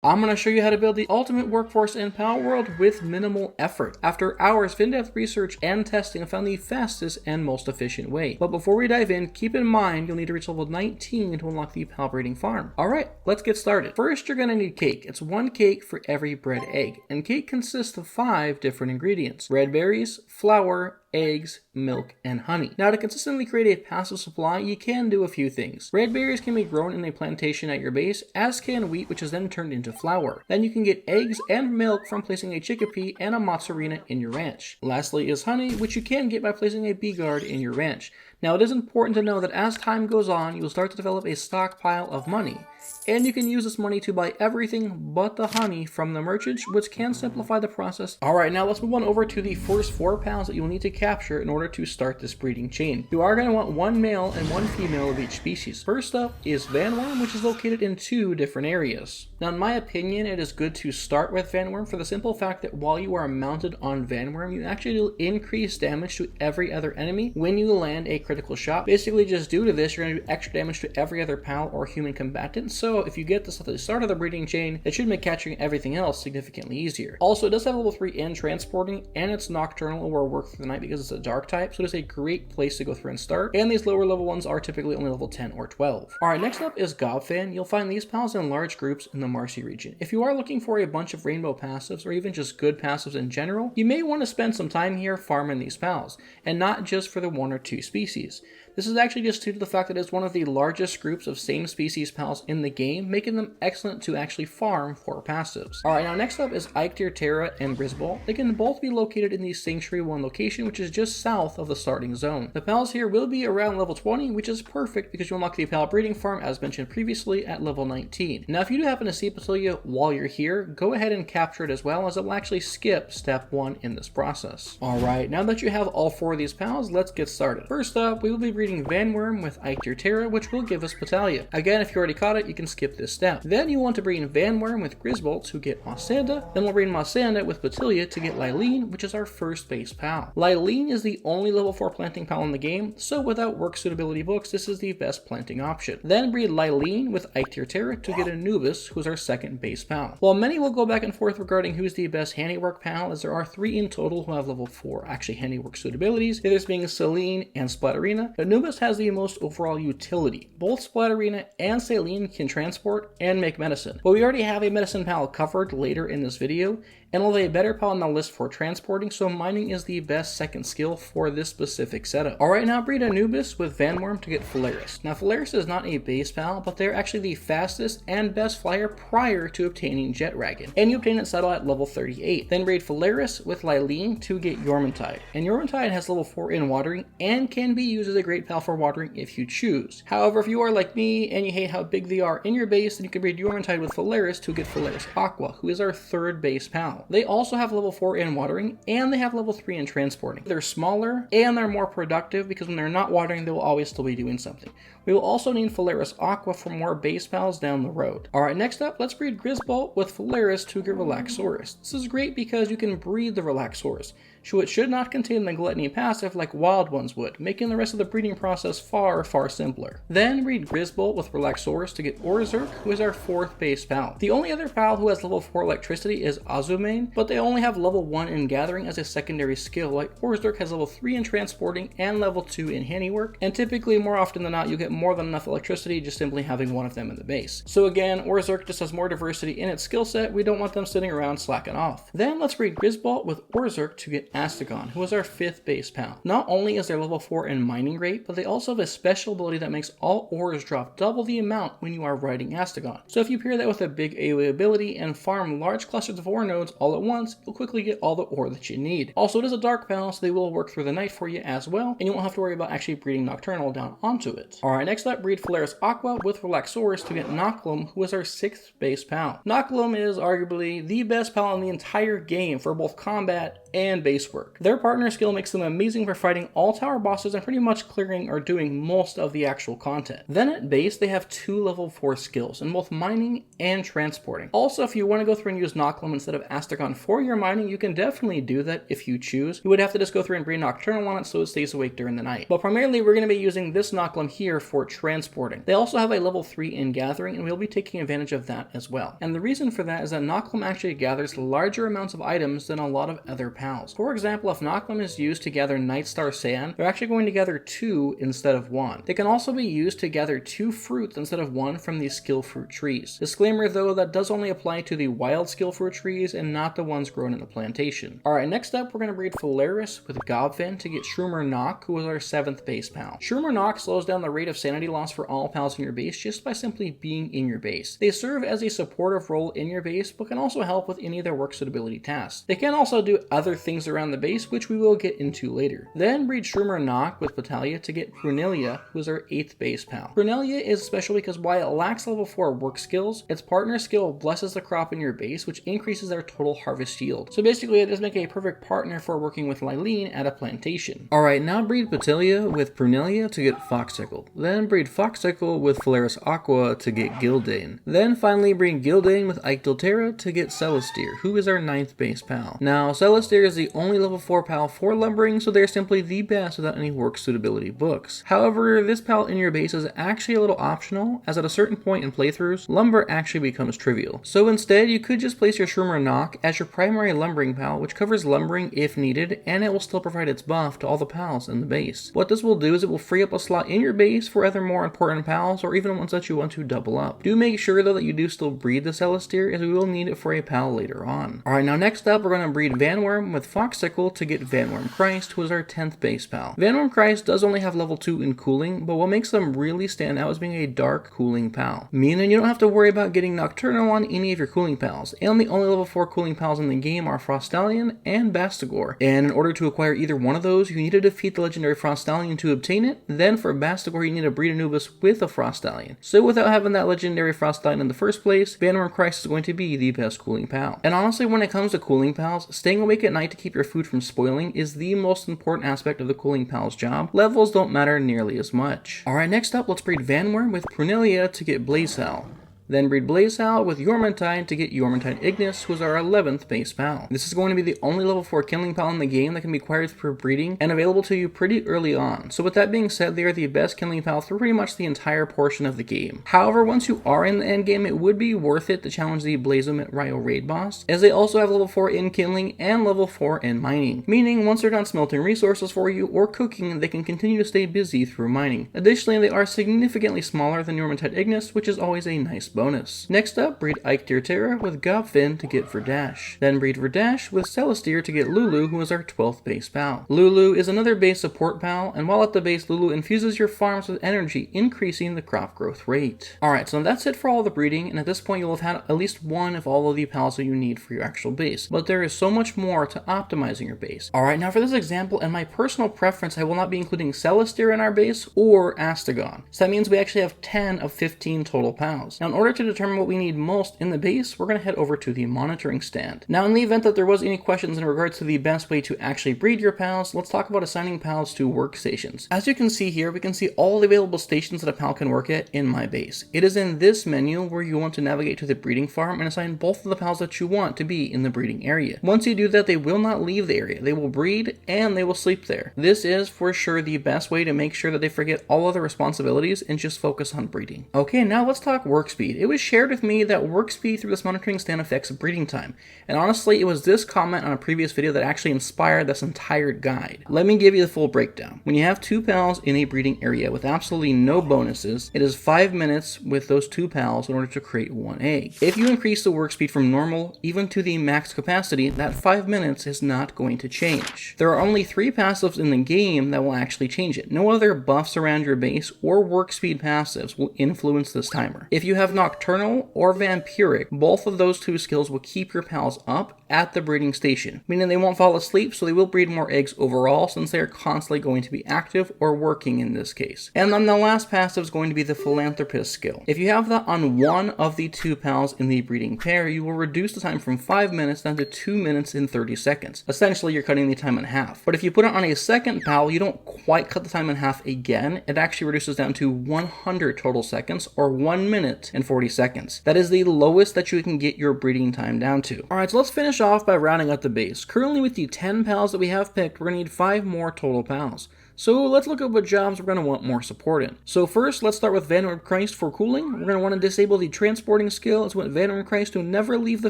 I'm going to show you how to build the ultimate workforce in Palworld with minimal effort. After hours of in-depth research and testing, I found the fastest and most efficient way. But before we dive in, keep in mind you'll need to reach level 19 to unlock the Pal breeding farm. Alright, let's get started. First, you're going to need cake. It's 1 cake for every bread egg, and cake consists of 5 different ingredients: red berries, flour, eggs, milk, and honey. Now, to consistently create a passive supply, you can do a few things. Red berries can be grown in a plantation at your base, as can wheat, which is then turned into flour. Then you can get eggs and milk from placing a chickpea and a mozzarella in your ranch. Lastly is honey, which you can get by placing a bee guard in your ranch. Now, it is important to know that as time goes on, you will start to develop a stockpile of money, and you can use this money to buy everything but the honey from the merchants, which can simplify the process. Alright, now let's move on over to the first 4 pals that you will need to capture in order to start this breeding chain. You are going to want 1 male and 1 female of each species. First up is Vanworm, which is located in 2 different areas. Now, in my opinion, it is good to start with Vanworm for the simple fact that while you are mounted on Vanworm, you actually do increase damage to every other enemy when you land a critical shot. Basically, just due to this, you're going to do extra damage to every other pal or human combatant, so if you get this at the start of the breeding chain, it should make capturing everything else significantly easier. Also, it does have level 3 in transporting, and it's nocturnal or work through the night because it's a dark type, so it is a great place to go through and start, and these lower level ones are typically only level 10 or 12. Alright, next up is Gobfan. You'll find these pals in large groups in the Marcy region. If you are looking for a bunch of rainbow passives, or even just good passives in general, you may want to spend some time here farming these pals, and not just for the 1 or 2 species. This is actually just due to the fact that it's one of the largest groups of same species pals in the game, making them excellent to actually farm for passives. Alright, now next up is Terra and Grisball. They can both be located in the Sanctuary 1 location, which is just south of the starting zone. The pals here will be around level 20, which is perfect because you unlock the pal breeding farm as mentioned previously at level 19. Now, if you do happen to see Petulia while you're here, go ahead and capture it as well, as it will actually skip step 1 in this process. Alright, now that you have all 4 of these pals, let's get started. First up, we will be breeding Vanworm with Terra, which will give us Petalia. Again, if you already caught it, you can skip this step. Then you want to breed Vanworm with Grisbolt to get Mossanda. Then we'll breed Mossanda with Petulia to get Lylene, which is our first base pal. Lylene is the only level 4 planting pal in the game, so without work suitability books, this is the best planting option. Then breed Lylene with Terra to get Anubis, who's our second base pal. While many will go back and forth regarding who's the best handiwork pal, as there are 3 in total who have level 4 actually handiwork suitabilities, the others being Selene and Splatterina, Anubis has the most overall utility. Both Splatterina and Selene can transport and make medicine, but we already have a medicine pal covered later in this video, and we'll have a better pal on the list for transporting, so mining is the best second skill for this specific setup. Alright, now breed Anubis with Vanworm to get Felaris. Now, Felaris is not a base pal, but they're actually the fastest and best flyer prior to obtaining Jet Dragon, and you obtain it settle at level 38. Then breed Felaris with Lylene to get Yormantide, and Yormantide has level 4 in watering and can be used as a great pal for watering if you choose. However, if you are like me and you hate how big they are in your base, then you can breed Yormantide with Felaris to get Felaris Aqua, who is our third base pal. They also have level 4 in watering, and they have level 3 in transporting. They're smaller, and they're more productive because when they're not watering, they will always still be doing something. We will also need Felaris Aqua for more base pals down the road. Alright, next up, let's breed Grisbolt with Felaris to get Relaxaurus. This is great because you can breed the Relaxaurus, so it should not contain the Gluttony passive like wild ones would, making the rest of the breeding process far simpler. Then breed Grisbolt with Relaxaurus to get Orzurk, who is our 4th base pal. The only other pal who has level 4 electricity is Azumane, but they only have level 1 in gathering as a secondary skill, like Orzurk has level 3 in transporting and level 2 in handiwork, and typically more often than not you get more than enough electricity just simply having one of them in the base. So again, Orzurk just has more diversity in its skill set. We don't want them sitting around slacking off. Then let's breed Grisbolt with Orzurk to get Astagon, who is our 5th base pal. Not only is their level 4 in mining great, but they also have a special ability that makes all ores drop double the amount when you are riding Astagon. So if you pair that with a big AoE ability and farm large clusters of ore nodes all at once, you'll quickly get all the ore that you need. Also, it is a dark pal, so they will work through the night for you as well, and you won't have to worry about actually breeding Nocturnal down onto it. Alright, next up, breed Felaris Aqua with Relaxaurus to get Knocklem, who is our 6th base pal. Knocklem is arguably the best pal in the entire game for both combat and base work. Their partner skill makes them amazing for fighting all tower bosses and pretty much clearing or doing most of the actual content. Then at base, they have 2 level 4 skills in both mining and transporting. Also, if you want to go through and use Knocklem instead of Astragon for your mining, you can definitely do that if you choose. You would have to just go through and breed Nocturnal on it so it stays awake during the night. But primarily, we're going to be using this Knocklem here for transporting. They also have a level 3 in gathering, and we'll be taking advantage of that as well. And the reason for that is that Knocklem actually gathers larger amounts of items than a lot of other pals. For example, if Knocklem is used to gather Nightstar Sand, they're actually going to gather 2 instead of 1. They can also be used to gather 2 fruits instead of 1 from these skill fruit trees. Disclaimer though, that does only apply to the wild skill fruit trees and not the ones grown in the plantation. Alright, next up we're going to breed Felaris with Gobfin to get Shroomer Knock, who is our 7th base pal. Shroomer Knock slows down the rate of sanity loss for all pals in your base just by simply being in your base. They serve as a supportive role in your base, but can also help with any of their work suitability tasks. They can also do other things around the base, which we will get into later. Then breed Shroomer Knock with Battalia to get Prunelia, who is our 8th base pal. Prunelia is special because while it lacks level 4 work skills, its partner skill blesses the crop in your base, which increases their total harvest yield. So basically it does make a perfect partner for working with Lylene at a plantation. Alright, now breed Battalia with Prunelia to get Foxicle. Then breed Foxicle with Felaris Aqua to get Gildane. Then finally breed Gildane with Ichdilterra to get Celestir, who is our 9th base pal. Now, Celestir is the only level 4 pal for lumbering, so they're simply the best without any work suitability books. However, this pal in your base is actually a little optional, as at a certain point in playthroughs, lumber actually becomes trivial. So instead, you could just place your Shroomer Knock as your primary lumbering pal, which covers lumbering if needed, and it will still provide its buff to all the pals in the base. What this will do is it will free up a slot in your base for other more important pals, or even ones that you want to double up. Do make sure though that you do still breed the Celestir, as we will need it for a pal later on. Alright, now next up we're going to breed Vanworm with Foxicle to get Vanworm Christ, who is our 10th base pal. Vanworm Christ does only have level 2 in cooling, but what makes them really stand out is being a dark cooling pal, meaning you don't have to worry about getting Nocturnal on any of your cooling pals, and the only level 4 cooling pals in the game are Frostallion and Bastigor, and in order to acquire either one of those, you need to defeat the legendary Frostallion to obtain it. Then for Bastigor you need to breed Anubis with a Frostallion. So without having that legendary Frostallion in the first place, Vanworm Christ is going to be the best cooling pal. And honestly, when it comes to cooling pals, staying awake at night to keep your food from spoiling is the most important aspect of the cooling pal's job. Levels don't matter nearly as much. Alright, next up let's breed Vanworm with Prunelia to get Blazehal. Then breed Blazehal with Yormantide to get Yormantide Ignis, who is our 11th base pal. This is going to be the only level 4 killing pal in the game that can be acquired through breeding and available to you pretty early on. So with that being said, they are the best killing pal through pretty much the entire portion of the game. However, once you are in the end game, it would be worth it to challenge the Blazomit Ryo raid boss, as they also have level 4 in killing and level 4 in mining. Meaning, once they're done smelting resources for you or cooking, they can continue to stay busy through mining. Additionally, they are significantly smaller than Yormantide Ignis, which is always a nice bonus. Next up, breed Ichdilterra with Gobfin to get Verdash. Then breed Verdash with Celestir to get Lulu, who is our 12th base pal. Lulu is another base support pal, and while at the base, Lulu infuses your farms with energy, increasing the crop growth rate. Alright, so that's it for all the breeding, and at this point you'll have had at least one of all of the pals that you need for your actual base. But there is so much more to optimizing your base. Alright, now for this example, and my personal preference, I will not be including Celestir in our base or Astragon. So that means we actually have 10 of 15 total pals. Now in order to determine what we need most in the base, we're going to head over to the monitoring stand. Now in the event that there was any questions in regards to the best way to actually breed your pals, let's talk about assigning pals to workstations. As you can see here, we can see all the available stations that a pal can work at in my base. It is in this menu where you want to navigate to the breeding farm and assign both of the pals that you want to be in the breeding area. Once you do that, they will not leave the area. They will breed and they will sleep there. This is for sure the best way to make sure that they forget all other responsibilities and just focus on breeding. Okay, now let's talk work speed. It was shared with me that work speed through this monitoring stand affects breeding time, and honestly it was this comment on a previous video that actually inspired this entire guide. Let me give you the full breakdown. When you have 2 pals in a breeding area with absolutely no bonuses, it is 5 minutes with those 2 pals in order to create 1 egg. If you increase the work speed from normal even to the max capacity, that 5 minutes is not going to change. There are only 3 passives in the game that will actually change it. No other buffs around your base or work speed passives will influence this timer. If you have Nocturnal or Vampiric, both of those two skills will keep your pals up at the breeding station, meaning they won't fall asleep, so they will breed more eggs overall since they are constantly going to be active or working in this case. And then the last passive is going to be the Philanthropist skill. If you have that on one of the two pals in the breeding pair, you will reduce the time from 5 minutes down to 2 minutes and 30 seconds. Essentially, you're cutting the time in half. But if you put it on a second pal, you don't quite cut the time in half again. It actually reduces down to 100 total seconds, or 1 minute and 40 seconds. That is the lowest that you can get your breeding time down to. Alright, so let's finish off by rounding out the base. Currently with the 10 pals that we have picked, we're going to need 5 more total pals. So let's look at what jobs we're going to want more support in. So first, let's start with Venom Christ for cooling. We're going to want to disable the transporting skill. It's want Venom Christ to never leave the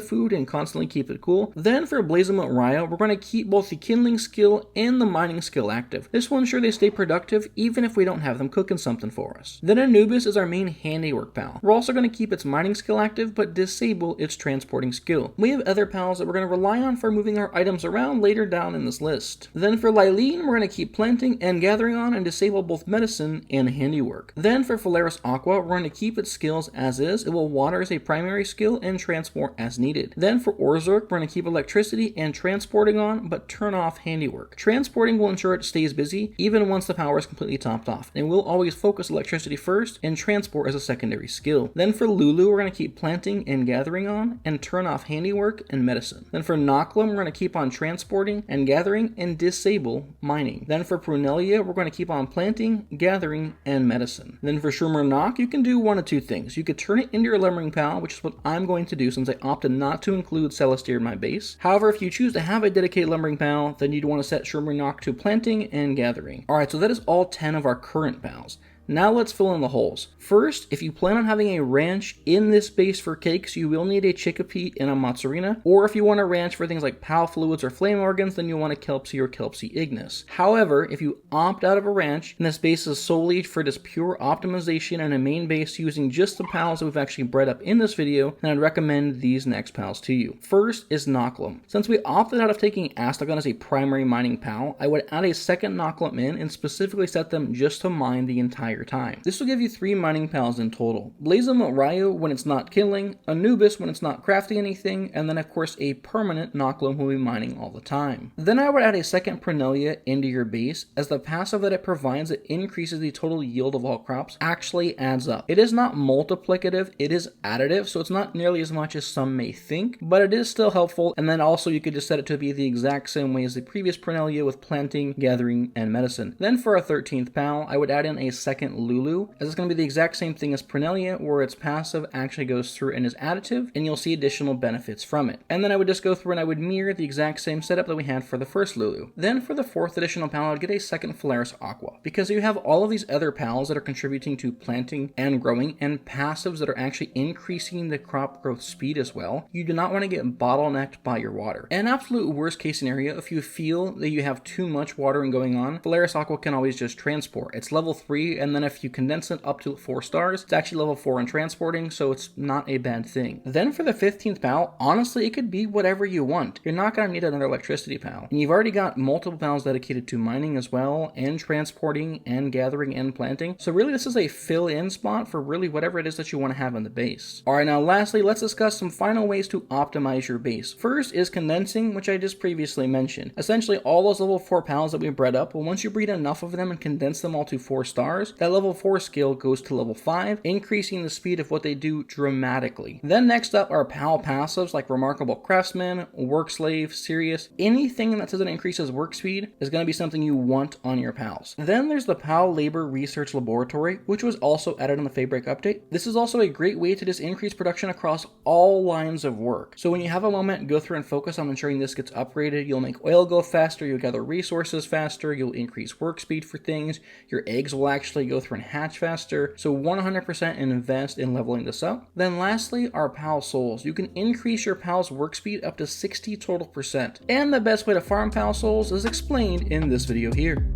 food and constantly keep it cool. Then for Blazemut Ryo, we're going to keep both the kindling skill and the mining skill active. This will ensure they stay productive even if we don't have them cooking something for us. Then Anubis is our main handiwork pal. We're also going to keep its mining skill active but disable its transporting skill. We have other pals that we're going to rely on for moving our items around later down in this list. Then for Lylene, we're going to keep planting and gathering on and disable both medicine and handiwork. Then for Felaris Aqua, we're going to keep its skills as is. It will water as a primary skill and transport as needed. Then for Orzurk, we're going to keep electricity and transporting on, but turn off handiwork. Transporting will ensure it stays busy even once the power is completely topped off, and we'll always focus electricity first and transport as a secondary skill. Then for Lulu, we're going to keep planting and gathering on and turn off handiwork and medicine. Then for Knocklem, we're going to keep on transporting and gathering and disable mining. Then for Prunelia, we're going to keep on planting, gathering, and medicine. Then for Shroomer Knock, you can do one of two things. You could turn it into your Lumbering Pal, which is what I'm going to do since I opted not to include Celestia in my base. However, if you choose to have a dedicated Lumbering Pal, then you'd want to set Shroomer Knock to planting and gathering. Alright, so that is all 10 of our current pals. Now let's fill in the holes. First, if you plan on having a ranch in this base for cakes, you will need a Chickpea and a Mozzarina, or if you want a ranch for things like pal fluids or flame organs, then you'll want a Kelpsie or Kelpsie Ignis. However, if you opt out of a ranch, and this base is solely for just pure optimization and a main base using just the pals that we've actually bred up in this video, then I'd recommend these next pals to you. First is Knocklem. Since we opted out of taking Astagon as a primary mining pal, I would add a second Knocklem in and specifically set them just to mine the entire time. This will give you 3 mining pals in total. Blazemut Ryo when it's not killing, Anubis when it's not crafting anything, and then of course a permanent Knocklem who will be mining all the time. Then I would add a second Prunelia into your base, as the passive that it provides that increases the total yield of all crops actually adds up. It is not multiplicative, it is additive, so it's not nearly as much as some may think, but it is still helpful. And then also you could just set it to be the exact same way as the previous Prunelia with planting, gathering, and medicine. Then for a 13th pal, I would add in a second Lulu, as it's going to be the exact same thing as Prunelia, where its passive actually goes through and is additive, and you'll see additional benefits from it. And then I would just go through and I would mirror the exact same setup that we had for the first Lulu. Then for the 4th additional pal, I would get a second Felaris Aqua, because you have all of these other pals that are contributing to planting and growing, and passives that are actually increasing the crop growth speed as well. You do not want to get bottlenecked by your water. An absolute worst case scenario, if you feel that you have too much watering going on, Felaris Aqua can always just transport. It's level 3, and then if you condense it up to 4 stars, it's actually level 4 in transporting, so it's not a bad thing. Then for the 15th pal, honestly, it could be whatever you want. You're not going to need another electricity pal. And you've already got multiple pals dedicated to mining as well, and transporting, and gathering, and planting. So really, this is a fill-in spot for really whatever it is that you want to have in the base. Alright, now lastly, let's discuss some final ways to optimize your base. First is condensing, which I just previously mentioned. Essentially, all those level 4 pals that we bred up, well, once you breed enough of them and condense them all to 4 stars, that level 4 skill goes to level 5, increasing the speed of what they do dramatically. Then next up are pal passives like Remarkable Craftsman, Work Slave, Serious. Anything that says it increases work speed is going to be something you want on your pals. Then there's the Pal Labor Research Laboratory, which was also added in the Fabric update. This is also a great way to just increase production across all lines of work. So when you have a moment, go through and focus on ensuring this gets upgraded. You'll make oil go faster, you'll gather resources faster, you'll increase work speed for things, your eggs will actually go through and hatch faster. So 100% invest in leveling this up. Then lastly are pal souls. You can increase your pal's work speed up to 60 total %. And the best way to farm pal souls is explained in this video here.